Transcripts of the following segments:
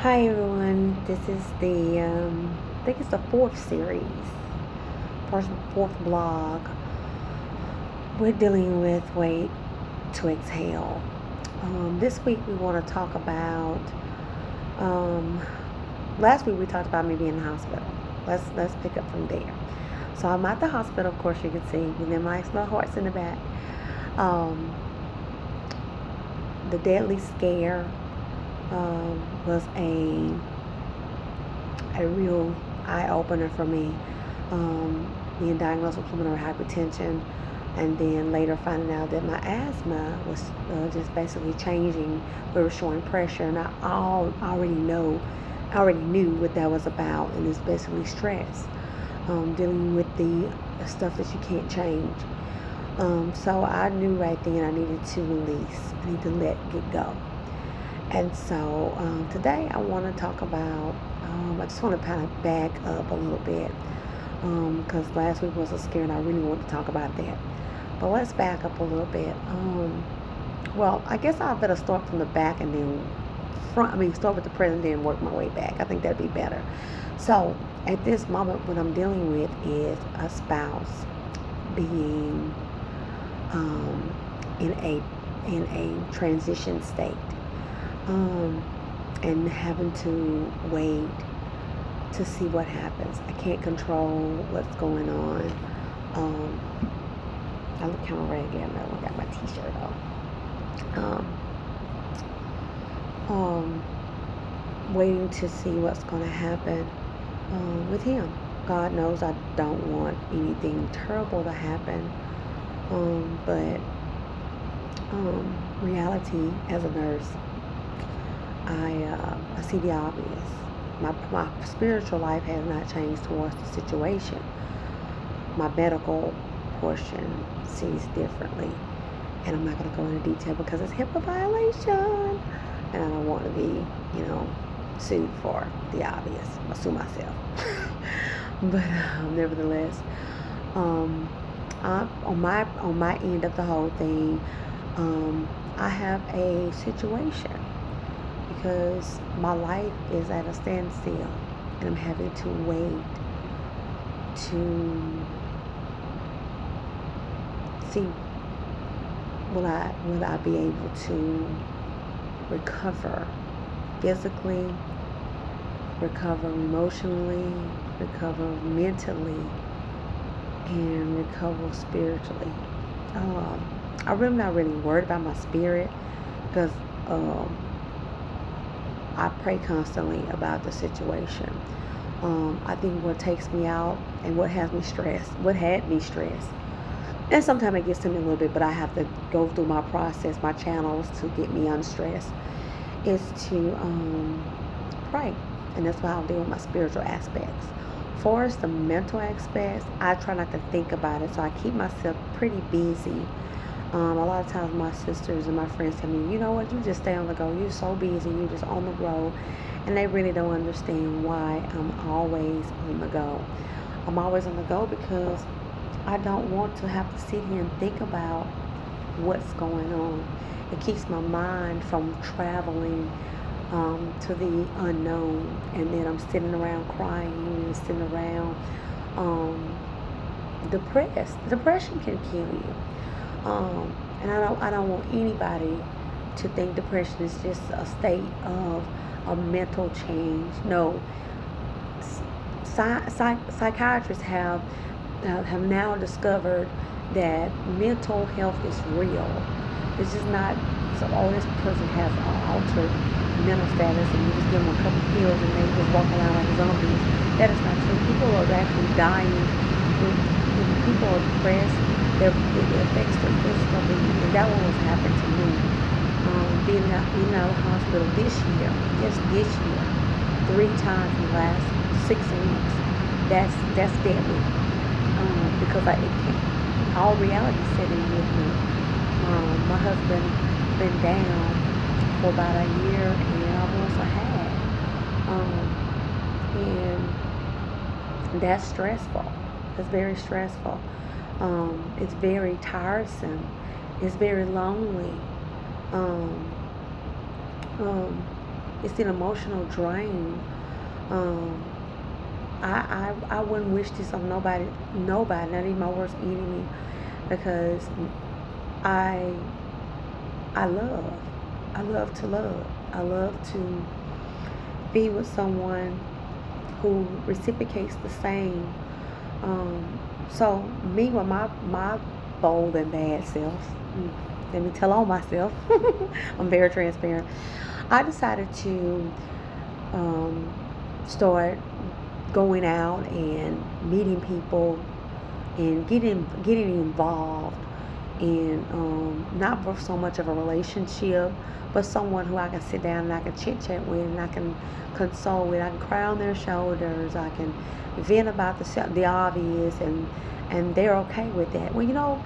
Hi everyone, this is I think it's the fourth series, fourth blog. We're dealing with Wait to Exhale. This week we want to talk about, um, last week we talked about me being in the hospital. Let's pick up from there. So I'm at the hospital, of course you can see, with them nice little hearts in the back. Um, the deadly scare was a real eye opener for me. Being diagnosed with pulmonary hypertension, and then later finding out that my asthma was just basically changing. We were showing pressure, and I already knew what that was about, and it's basically stress, dealing with the stuff that you can't change. So I knew right then I needed to release. I need to let it go. And so today I want to talk about, I just want to kind of back up a little bit because last week was a scare and I really want to talk about that. But let's back up a little bit. Well, I guess I better start from the back and then start with the present, then work my way back. I think that'd be better. So at this moment, what I'm dealing with is a spouse being in a transition state. And having to wait to see what happens. I can't control what's going on. I look kind of raggedy. I know I got my t-shirt on. Waiting to see what's going to happen with him. God knows I don't want anything terrible to happen. But reality as a nurse, I see the obvious. My spiritual life has not changed towards the situation. My medical portion sees differently. And I'm not going to go into detail because it's HIPAA violation. And I don't want to be, sued for the obvious. I'll sue myself. But nevertheless, on my end of the whole thing, I have a situation because my life is at a standstill and I'm having to wait to see will I be able to recover physically, recover emotionally, recover mentally, and recover spiritually. I'm really not really worried about my spirit because I pray constantly about the situation. I think what takes me out and what had me stressed, and sometimes it gets to me a little bit, but I have to go through my process, my channels to get me unstressed, is to pray. And that's why I'll deal with my spiritual aspects. For as the mental aspects, I try not to think about it, so I keep myself pretty busy. A lot of times my sisters and my friends tell me, you know what, you just stay on the go. You're so busy. You're just on the road. And they really don't understand why I'm always on the go. I'm always on the go because I don't want to have to sit here and think about what's going on. It keeps my mind from traveling to the unknown. And then I'm sitting around crying and sitting around depressed. Depression can kill you. And I don't want anybody to think depression is just a state of a mental change. No, psychiatrists have now discovered that mental health is real. It's just not so. Oh, this person has an altered mental status, and you just give them a couple pills and they just walk around like zombies. That is not true. People are actually dying when people are depressed. It affects their physical being, and that was happened to me. Being out of the hospital just this year, 3 times in the last 6 weeks. That's deadly. Because all reality set in with me. My husband been down for about a year and almost a half, and that's stressful. It's very stressful. It's very tiresome. It's very lonely. it's an emotional drain. Um, I wouldn't wish this on nobody, not even my worst enemy, because I I love. I love to love. I love to be with someone who reciprocates the same. So me with my bold and bad self, let me tell on myself. I'm very transparent. I decided to um, start going out and meeting people and getting involved in not for so much of a relationship, but someone who I can sit down and I can chit chat with and I can console with. I can cry on their shoulders. I can vent about the obvious, and they're okay with that. Well,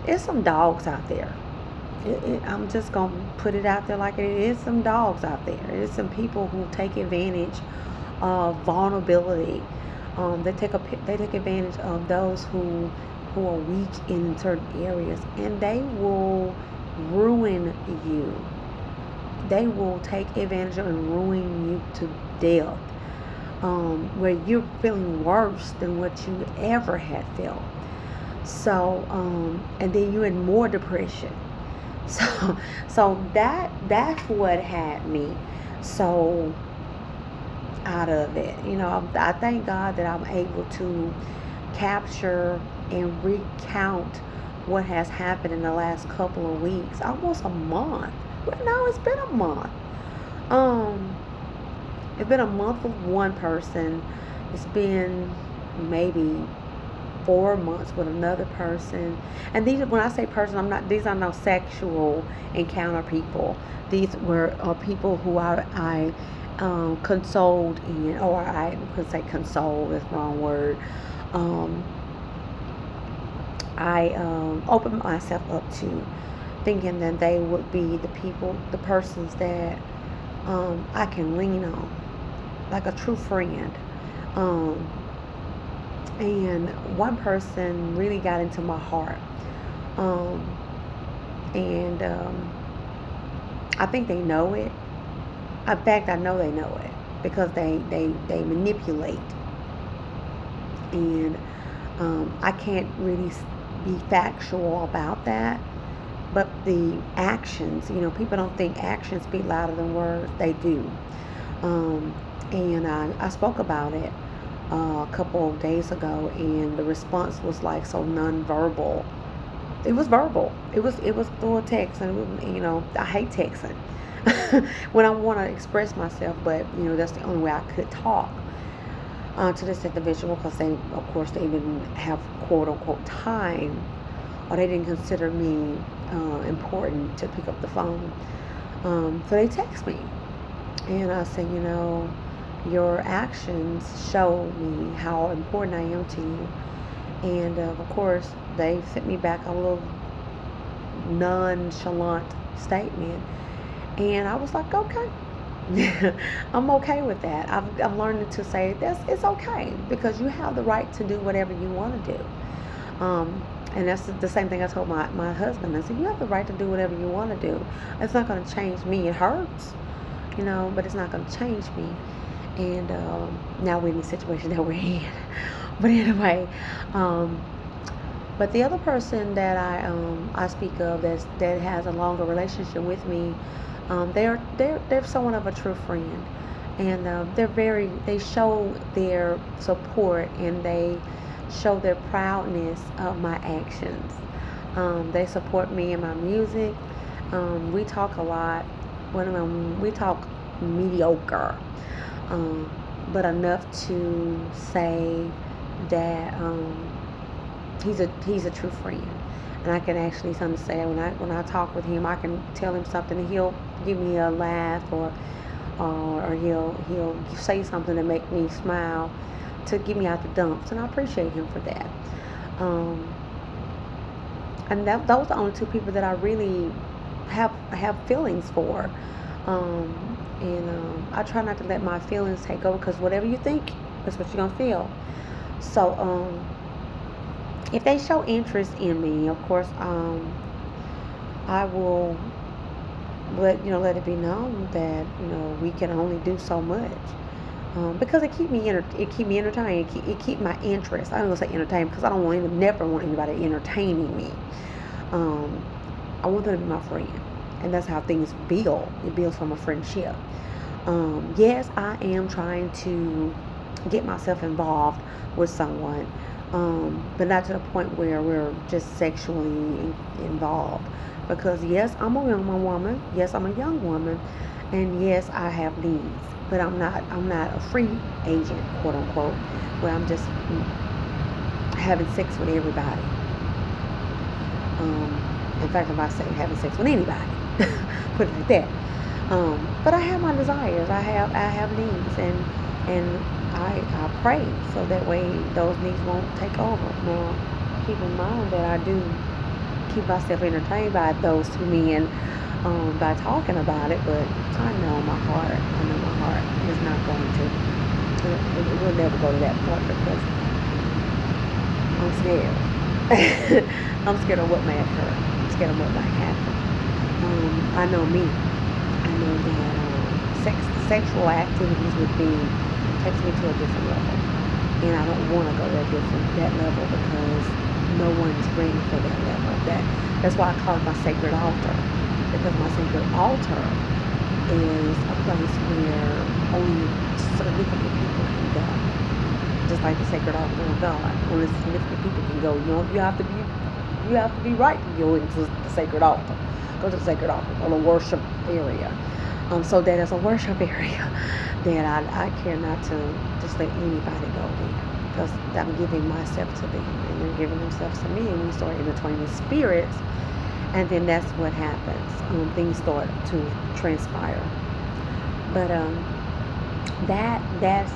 it's some dogs out there. I'm just gonna put it out there like it is. Some dogs out there. There's some people who take advantage of vulnerability. They take advantage of those who are weak in certain areas, and they will ruin you. They will take advantage of and ruin you to death. Where you're feeling worse than what you ever had felt. So, and then you're in more depression. So, that's what had me so out of it. I thank God that I'm able to capture and recount what has happened in the last couple of weeks, almost a month. But no, it's been a month. Um, it's been a month with one person. It's been maybe 4 months with another person. And when I say person, these are no sexual encounter people. These were people who I consoled in, or I could say console, that's the wrong word. I opened myself up to, thinking that they would be the persons that I can lean on, like a true friend. Um, and one person really got into my heart. Um, and I think they know it. In fact, I know they know it because they manipulate. And I can't really be factual about that. But the actions, people don't think actions speak louder than words. They do. And I spoke about it a couple of days ago, and the response was like so nonverbal. It was verbal. It was through a text, and I hate texting when I want to express myself, but that's the only way I could talk to this individual, because of course, they didn't have quote unquote time, or they didn't consider me important to pick up the phone. So they text me, and I said, your actions show me how important I am to you. And of course, they sent me back a little nonchalant statement, and I was like, okay. I'm okay with that. I'm learning to say it's okay, because you have the right to do whatever you want to do. And that's the same thing I told my husband. I said, you have the right to do whatever you want to do. It's not going to change me. It hurts, but it's not going to change me. And now we're in the situation that we're in. But anyway, but the other person that I speak of that has a longer relationship with me, they're somewhat of a true friend, and they show their support, and they show their proudness of my actions. They support me in my music. We talk a lot. We talk mediocre, but enough to say that he's a true friend, and I can actually understand when I talk with him. I can tell him something, and he'll give me a laugh, or he'll say something to make me smile, to get me out the dumps, and I appreciate him for that. Um, those are the only two people that I really have feelings for. And I try not to let my feelings take over, because whatever you think, that's what you're gonna feel. So if they show interest in me, of course, I will let it be known that we can only do so much. Because it keep me entertained. It keep my interest. I don't want to say entertained because I don't never want anybody entertaining me. Um, I want them to be my friend, and that's how things build. It builds from a friendship. Yes, I am trying to get myself involved with someone, but not to the point where we're just sexually involved. Because yes, I'm a young woman. Yes, I'm a young woman, and yes, I have needs. But I'm not a free agent, quote unquote, where I'm just having sex with everybody. In fact, if I say having sex with anybody, put it like that. But I have my desires. I have needs, and I pray so that way those needs won't take over. Now, keep in mind that I do keep myself entertained by those two men, by talking about it, but I know my heart is not going to. It will never go to that point because I'm scared. I'm scared of what may occur. I'm scared of what might happen. I know me. I know that sexual activities with me takes me to a different level, and I don't want to go that level because no one's ready for that level. That's why I call it my sacred altar, because my sacred altar is a place where only significant people can go. Just like the sacred altar of God, only significant people can go. You have to be right to go into the sacred altar. Go to the sacred altar or the worship area. So that is a worship area that I care not to just let anybody go there, because I'm giving myself to them and they're giving themselves to me, and we start intertwining spirits, and then that's what happens. Things start to transpire. But that's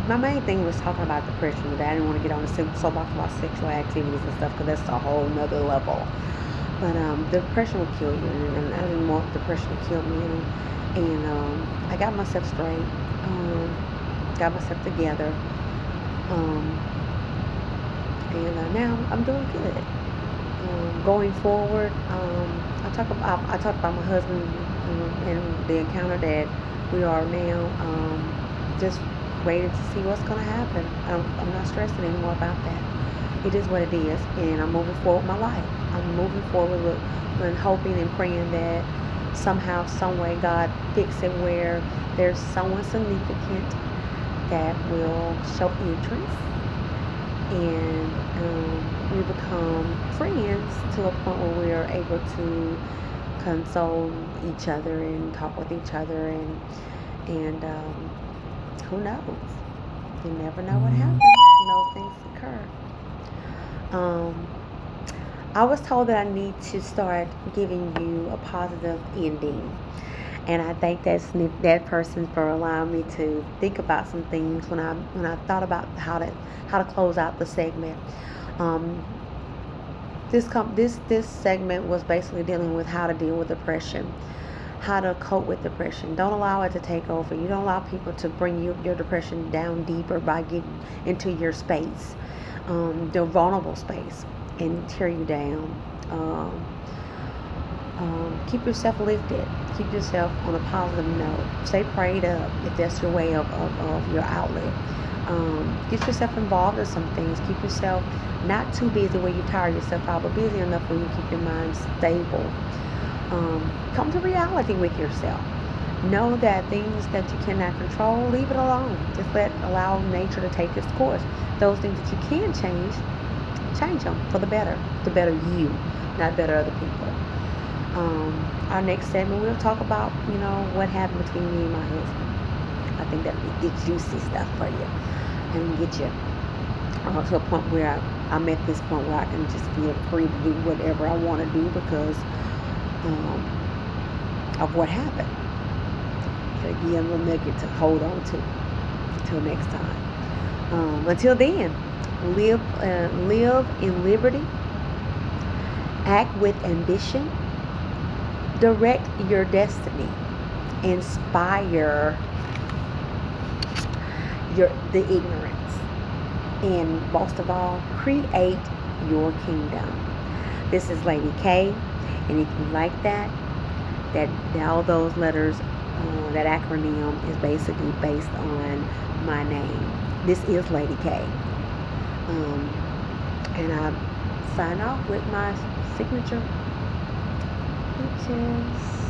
my main thing was talking about depression today. I didn't want to get on the soapbox about sexual activities and stuff because that's a whole nother level. But depression will kill you, and I didn't want depression to kill me. And I got myself straight, got myself together, and now I'm doing good. Going forward, I talk about my husband, and the encounter that we are now. Just waiting to see what's going to happen. I'm not stressing anymore about that. It is what it is, and I'm moving forward with my life. I'm moving forward and hoping and praying that somehow, some way, God fix it where there's someone significant that will show interest, and we become friends to a point where we are able to console each other and talk with each other, and who knows? You never know what happens when those things occur. Um, I was told that I need to start giving you a positive ending, and I thank that person for allowing me to think about some things when I thought about how to close out the segment. Um, this segment was basically dealing with how to deal with depression, how to cope with depression. Don't allow it to take over. You don't allow people to bring your depression down deeper by getting into your space, the vulnerable space, and tear you down. Um, Keep yourself lifted. Keep yourself on a positive note. Stay prayed up if that's your way of your outlet. Get yourself involved in some things. Keep yourself not too busy where you tire yourself out, but busy enough where you keep your mind stable. Come to reality with yourself. Know that things that you cannot control, leave it alone. Just allow nature to take its course. Those things that you can change them for the better. To better you, not better other people. Our next segment, we'll talk about, what happened between me and my husband. I think that'll be good, juicy stuff for you, and get you to a point where I'm at this point where I can just feel free to do whatever I want to do because of what happened. To give a little nugget to hold on to until next time. Until then, live in liberty, act with ambition, direct your destiny, inspire the ignorance, and most of all, create your kingdom. This is Lady K, and if you like that, that all those letters, that acronym is basically based on my name. This is Lady K. Um, and I sign off with my signature, which is